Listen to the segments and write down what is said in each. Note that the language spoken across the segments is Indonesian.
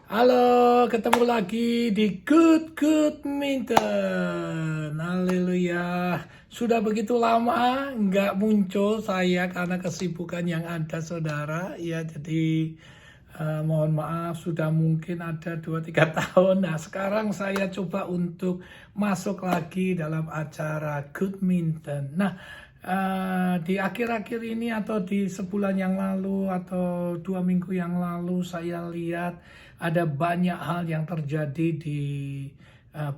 Halo, ketemu lagi di Good Minton. Haleluya. Sudah begitu lama nggak muncul saya karena kesibukan yang ada, saudara. Ya, jadi mohon maaf, sudah mungkin ada 2-3 tahun. Nah, sekarang saya coba untuk masuk lagi dalam acara Good Minton. Nah, di akhir-akhir ini atau di sebulan yang lalu atau 2 minggu yang lalu saya lihat ada banyak hal yang terjadi di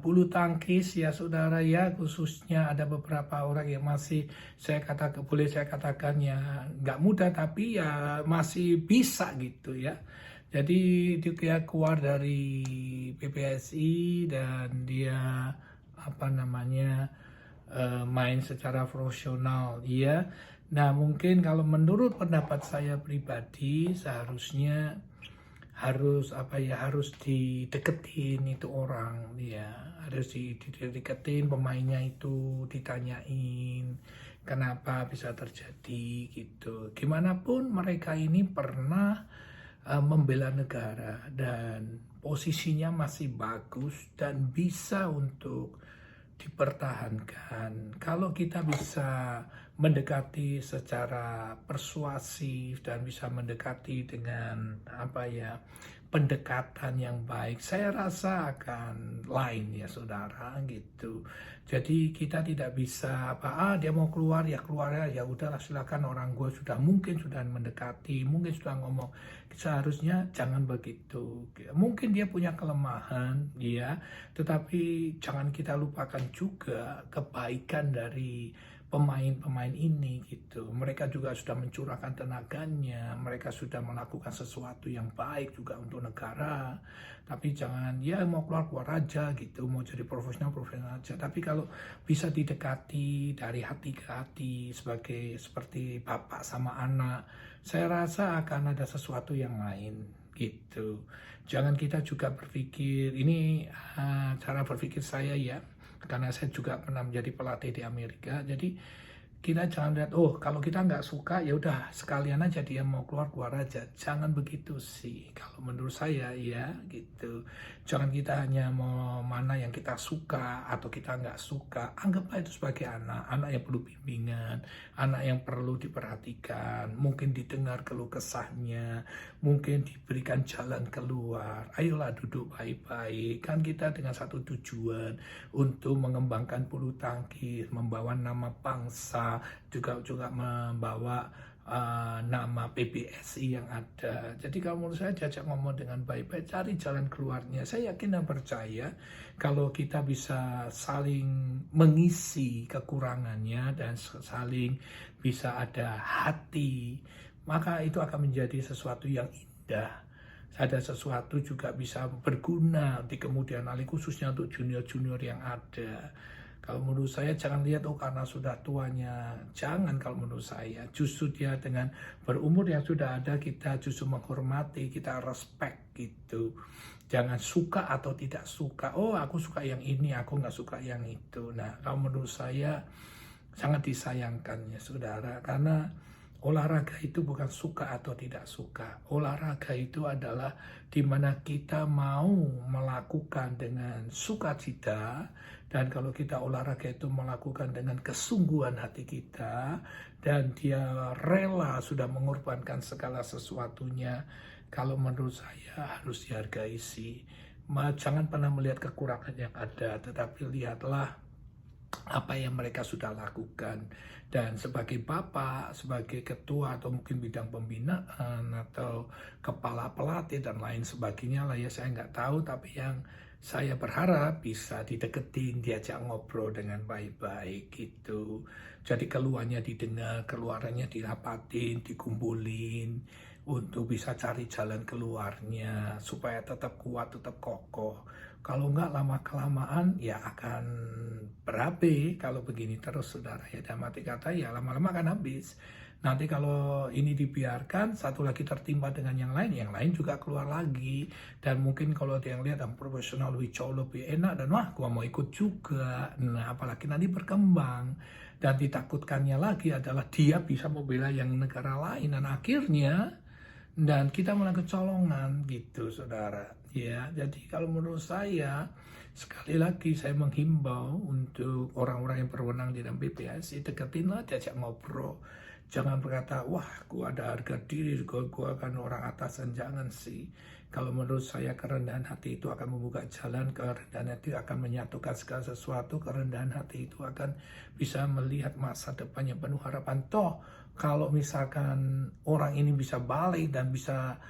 bulu tangkis ya saudara ya, khususnya ada beberapa orang yang masih boleh saya katakan ya nggak muda tapi ya masih bisa gitu ya. Jadi dia keluar dari PPSI dan dia main secara profesional ya. Nah, mungkin kalau menurut pendapat saya pribadi seharusnya harus dideketin itu orang ya, harus dideketin pemainnya, itu ditanyain kenapa bisa terjadi gitu. Gimana pun mereka ini pernah membela negara dan posisinya masih bagus dan bisa untuk dipertahankan. Kalau kita bisa mendekati secara persuasif dan bisa mendekati dengan pendekatan yang baik, saya rasa akan lain ya saudara gitu. Jadi kita tidak bisa dia mau keluar ya keluar ya udahlah silakan, orang gue mungkin sudah mendekati, mungkin sudah ngomong. Seharusnya jangan begitu. Mungkin dia punya kelemahan ya, tetapi jangan kita lupakan juga kebaikan dari pemain-pemain ini gitu. Mereka juga sudah mencurahkan tenaganya, mereka sudah melakukan sesuatu yang baik juga untuk negara. Tapi jangan ya mau keluar aja gitu, mau jadi profesional aja. Tapi kalau bisa didekati dari hati ke hati seperti bapak sama anak, saya rasa akan ada sesuatu yang lain gitu. Jangan kita juga berpikir ini cara berpikir saya ya, karena saya juga pernah menjadi pelatih di Amerika. Jadi kita jangan lihat kalau kita nggak suka ya udah sekalian aja dia mau keluar aja. Jangan begitu sih kalau menurut saya ya gitu. Jangan kita hanya mau mana yang kita suka atau kita nggak suka, anggaplah itu sebagai anak yang perlu bimbingan, anak yang perlu diperhatikan, mungkin didengar keluh kesahnya, mungkin diberikan jalan keluar. Ayolah duduk baik-baik, kan kita dengan satu tujuan untuk mengembangkan bulu tangkis, membawa nama bangsa, juga membawa nama PBSI yang ada. Jadi kalau menurut saya diajak ngomong dengan baik-baik, cari jalan keluarnya. Saya yakin dan percaya kalau kita bisa saling mengisi kekurangannya dan saling bisa ada hati, maka itu akan menjadi sesuatu yang indah. Ada sesuatu juga bisa berguna di kemudian hari, khususnya untuk junior-junior yang ada. Kalau menurut saya jangan lihat karena sudah tuanya, jangan. Kalau menurut saya justru dia dengan berumur yang sudah ada, kita justru menghormati, kita respect gitu. Jangan suka atau tidak suka, aku suka yang ini, aku nggak suka yang itu. Nah, kalau menurut saya sangat disayangkan ya saudara, karena olahraga itu bukan suka atau tidak suka. Olahraga itu adalah di mana kita mau melakukan dengan sukacita, dan kalau kita olahraga itu melakukan dengan kesungguhan hati kita dan dia rela sudah mengorbankan segala sesuatunya, kalau menurut saya harus dihargai sih. Jangan pernah melihat kekurangan yang ada, tetapi lihatlah apa yang mereka sudah lakukan. Dan sebagai bapak, sebagai ketua atau mungkin bidang pembinaan atau kepala pelatih dan lain sebagainya lah ya, saya nggak tahu, tapi yang saya berharap bisa dideketin, diajak ngobrol dengan baik-baik gitu. Jadi keluarnya didengar, keluarannya dirapatin, dikumpulin untuk bisa cari jalan keluarnya supaya tetap kuat, tetap kokoh. Kalau nggak lama-kelamaan ya akan berabe kalau begini terus saudara ya. Dan mati kata ya lama-lama akan habis. Nanti kalau ini dibiarkan, satu lagi tertimpa dengan yang lain juga keluar lagi. Dan mungkin kalau ada yang lihat yang profesional lebih jauh lebih enak, dan wah gua mau ikut juga. Nah apalagi nanti berkembang. Dan ditakutkannya lagi adalah dia bisa membela yang negara lain. Dan akhirnya dan kita malah kecolongan gitu, saudara. Ya, jadi kalau menurut saya, sekali lagi saya menghimbau untuk orang-orang yang berwenang di dalam PPSI, deketinlah, diajak ngobrol. Jangan berkata, wah, gua ada harga diri, gua akan orang atasan. Jangan sih. Kalau menurut saya, kerendahan hati itu akan membuka jalan, kerendahan hati akan menyatukan segala sesuatu, kerendahan hati itu akan bisa melihat masa depan yang penuh harapan. Toh, kalau misalkan orang ini bisa balik dan bisa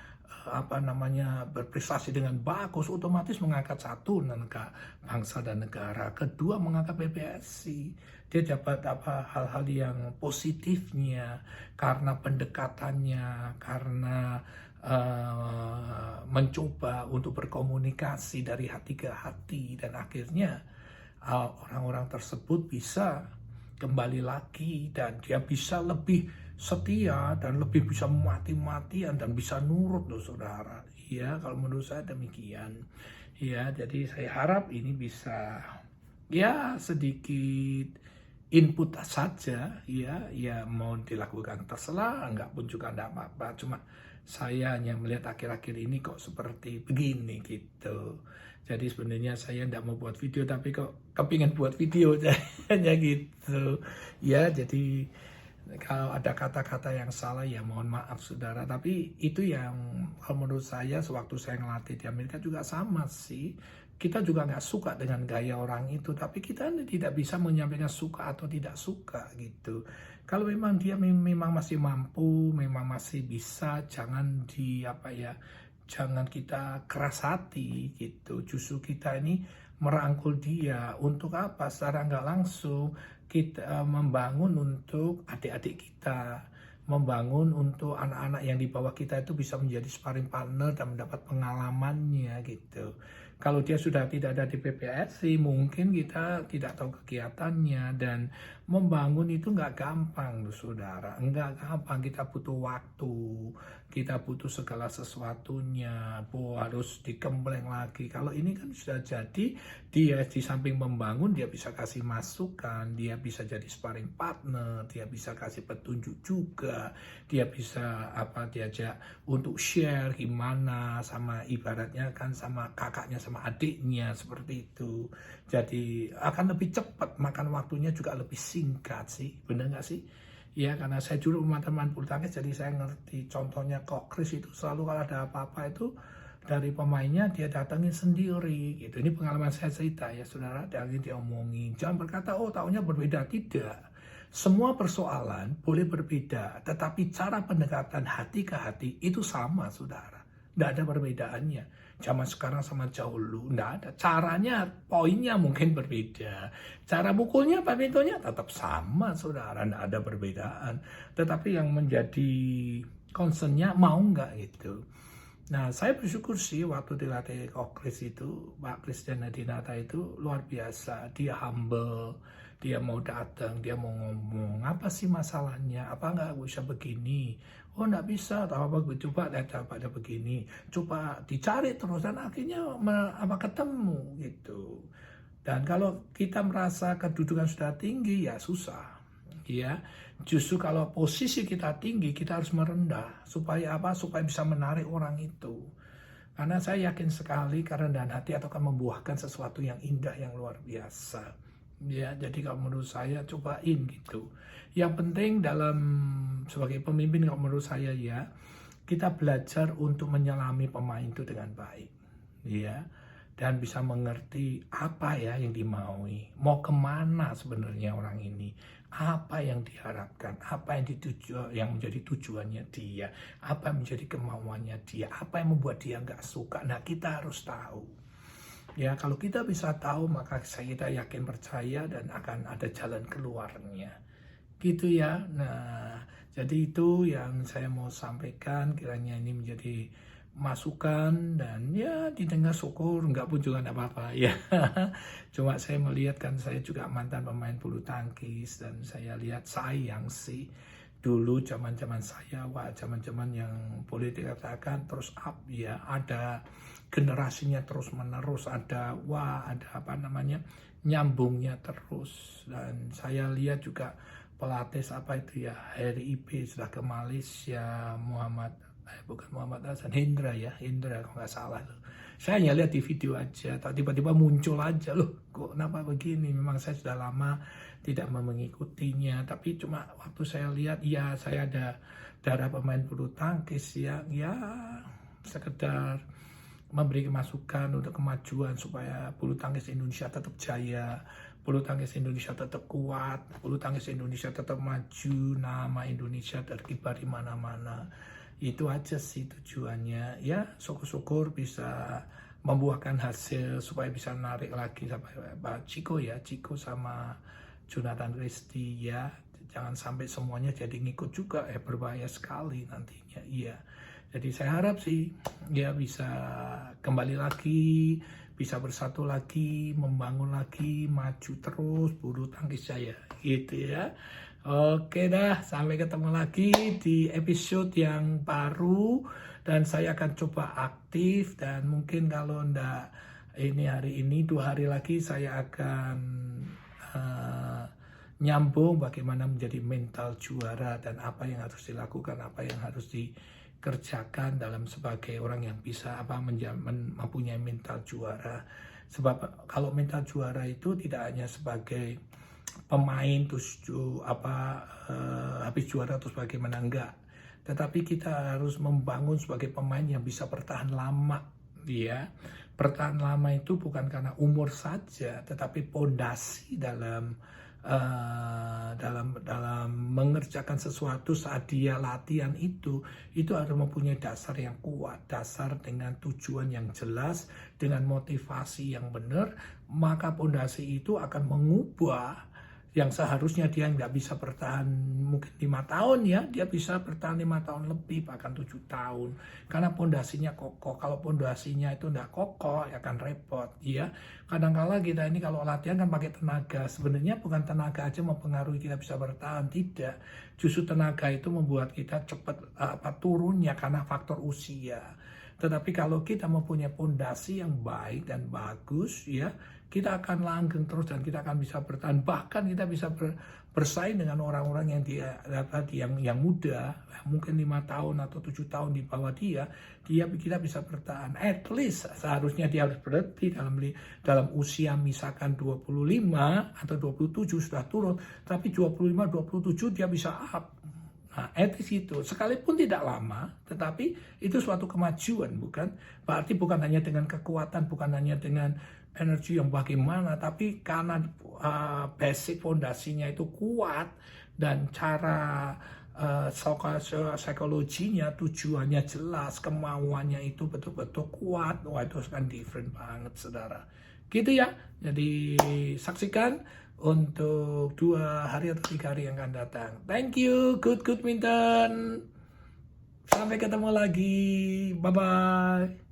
berprestasi dengan bagus, otomatis mengangkat satu bangsa dan negara, kedua mengangkat PPSI, dia dapat hal-hal yang positifnya karena pendekatannya, karena mencoba untuk berkomunikasi dari hati ke hati, dan akhirnya orang-orang tersebut bisa kembali lagi dan dia bisa lebih setia dan lebih bisa mati-matian dan bisa nurut loh, saudara. Ya, kalau menurut saya demikian. Ya, jadi saya harap ini bisa ya sedikit input saja, ya mau dilakukan terserah, enggak pun juga enggak apa-apa. Cuma saya hanya melihat akhir-akhir ini kok seperti begini gitu. Jadi sebenarnya saya enggak mau buat video, tapi kok kepingin buat video hanya gitu. Ya, jadi kalau ada kata-kata yang salah ya mohon maaf, saudara. Tapi itu yang kalau menurut saya sewaktu saya ngelatih di Amerika juga sama sih. Kita juga nggak suka dengan gaya orang itu, tapi kita tidak bisa menyampaikan suka atau tidak suka gitu. Kalau memang dia memang masih mampu, memang masih bisa, jangan jangan kita keras hati gitu. Justru kita ini merangkul dia untuk apa? Secara nggak langsung kita membangun untuk adik-adik kita, membangun untuk anak-anak yang di bawah kita itu bisa menjadi sparring partner dan mendapat pengalamannya gitu. Kalau dia sudah tidak ada di PPSI, mungkin kita tidak tahu kegiatannya, dan membangun itu nggak gampang loh, saudara. Nggak gampang, kita butuh waktu, kita butuh segala sesuatunya, harus dikempleng lagi. Kalau ini kan sudah jadi, dia di samping membangun, dia bisa kasih masukan, dia bisa jadi sparring partner, dia bisa kasih petunjuk juga, dia bisa diajak untuk share gimana sama ibaratnya kan sama kakaknya sama adiknya seperti itu. Jadi akan lebih cepat, makan waktunya juga lebih singkat sih, benar nggak sih? Ya, karena saya dulu teman-teman bulu tangkis, jadi saya ngerti. Contohnya kok Chris itu selalu kalau ada apa-apa itu dari pemainnya dia datangin sendiri gitu. Ini pengalaman saya cerita ya, saudara. Dan dia omongin, jangan berkata oh tahunnya berbeda, tidak. Semua persoalan boleh berbeda, tetapi cara pendekatan hati ke hati itu sama, saudara. Tidak ada perbedaannya. Zaman sekarang sama jauh dulu, tidak ada. Caranya, poinnya mungkin berbeda. Cara mukulnya, badmintonnya tetap sama, saudara. Tidak ada perbedaan. Tetapi yang menjadi concernnya mau nggak gitu. Nah, saya bersyukur sih waktu dilatih Kok Chris itu, Pak Christian Adinata itu luar biasa. Dia humble, dia mau datang, dia mau ngomong, apa sih masalahnya, apa nggak bisa begini, oh nggak bisa, atau apa, coba pada begini, coba dicari terus, dan akhirnya ketemu gitu. Dan kalau kita merasa kedudukan sudah tinggi, ya susah. Ya, justru kalau posisi kita tinggi, kita harus merendah supaya apa? Supaya bisa menarik orang itu. Karena saya yakin sekali kerendahan hati akan membuahkan sesuatu yang indah, yang luar biasa. Ya, jadi kalau menurut saya cobain gitu. Yang penting dalam sebagai pemimpin kalau menurut saya ya, kita belajar untuk menyelami pemain itu dengan baik. Ya, dan bisa mengerti apa ya yang dimaui, mau kemana sebenarnya orang ini, apa yang diharapkan, apa yang menjadi tujuannya dia, apa yang menjadi kemauannya dia, apa yang membuat dia nggak suka. Nah, kita harus tahu. Ya, kalau kita bisa tahu, maka kita yakin percaya dan akan ada jalan keluarnya. Gitu ya. Nah, jadi itu yang saya mau sampaikan, kiranya ini menjadi masukan dan ya didengar syukur, enggak pun juga enggak apa-apa ya. Cuma saya melihat kan saya juga mantan pemain bulu tangkis dan saya lihat sayang sih dulu zaman-zaman saya, zaman-zaman yang boleh dikatakan terus up ya, ada generasinya terus menerus, ada nyambungnya terus. Dan saya lihat juga pelatih Harry Ipe sudah ke Malaysia, Muhammad bukan Muhammad Hasan, Hendra ya, Hendra kalau nggak salah tuh. Saya hanya lihat di video aja, atau tiba-tiba muncul aja loh, kok kenapa begini? Memang saya sudah lama tidak mengikutinya, tapi cuma waktu saya lihat, ya saya ada darah pemain bulu tangkis yang ya sekedar memberi masukan untuk kemajuan supaya bulu tangkis Indonesia tetap jaya, bulu tangkis Indonesia tetap kuat, bulu tangkis Indonesia tetap maju, nama Indonesia terkibar di mana-mana. Itu aja sih tujuannya. Ya, syukur-syukur bisa membuahkan hasil supaya bisa narik lagi sampai Pak Ciko ya, Ciko sama Jonathan Christie ya. Jangan sampai semuanya jadi ngikut juga, berbahaya sekali nantinya. Iya. Jadi saya harap sih ya bisa kembali lagi, bisa bersatu lagi, membangun lagi, maju terus bulu tangkis jaya gitu ya. Oke dah, sampai ketemu lagi di episode yang baru dan saya akan coba aktif dan mungkin kalau ndak ini hari ini 2 hari lagi saya akan nyambung bagaimana menjadi mental juara dan apa yang harus dilakukan, apa yang harus dikerjakan dalam sebagai orang yang bisa mempunyai mental juara. Sebab kalau mental juara itu tidak hanya sebagai pemain terus habis juara terus bagaimana, enggak, tetapi kita harus membangun sebagai pemain yang bisa bertahan lama ya. Bertahan lama itu bukan karena umur saja, tetapi pondasi dalam mengerjakan sesuatu saat dia latihan itu harus mempunyai dasar yang kuat, dasar dengan tujuan yang jelas, dengan motivasi yang benar, maka pondasi itu akan mengubah yang seharusnya dia nggak bisa bertahan mungkin 5 tahun ya, dia bisa bertahan 5 tahun lebih, bahkan 7 tahun. Karena pondasinya kokoh. Kalau pondasinya itu nggak kokoh, ya akan repot ya. Kadang-kala kita ini kalau latihan kan pakai tenaga. Sebenarnya bukan tenaga aja mempengaruhi kita bisa bertahan, tidak. Justru tenaga itu membuat kita cepat turunnya karena faktor usia. Tetapi kalau kita mempunyai pondasi yang baik dan bagus ya, kita akan langgeng terus dan kita akan bisa bertahan. Bahkan kita bisa bersaing dengan orang-orang yang muda, mungkin 5 tahun atau 7 tahun di bawah kita bisa bertahan. At least seharusnya dia harus berhenti dalam usia misalkan 25 atau 27 sudah turun, tapi 25-27 dia bisa up. Nah, etis itu, sekalipun tidak lama, tetapi itu suatu kemajuan, bukan? Berarti bukan hanya dengan kekuatan, bukan hanya dengan energi yang bagaimana, tapi karena basic fondasinya itu kuat dan cara psikologinya, tujuannya jelas, kemauannya itu betul-betul kuat. Wah, itu kan different banget, saudara. Gitu ya. Jadi saksikan untuk 2 hari atau 3 hari yang akan datang. Thank you, good Minton. Sampai ketemu lagi. Bye-bye.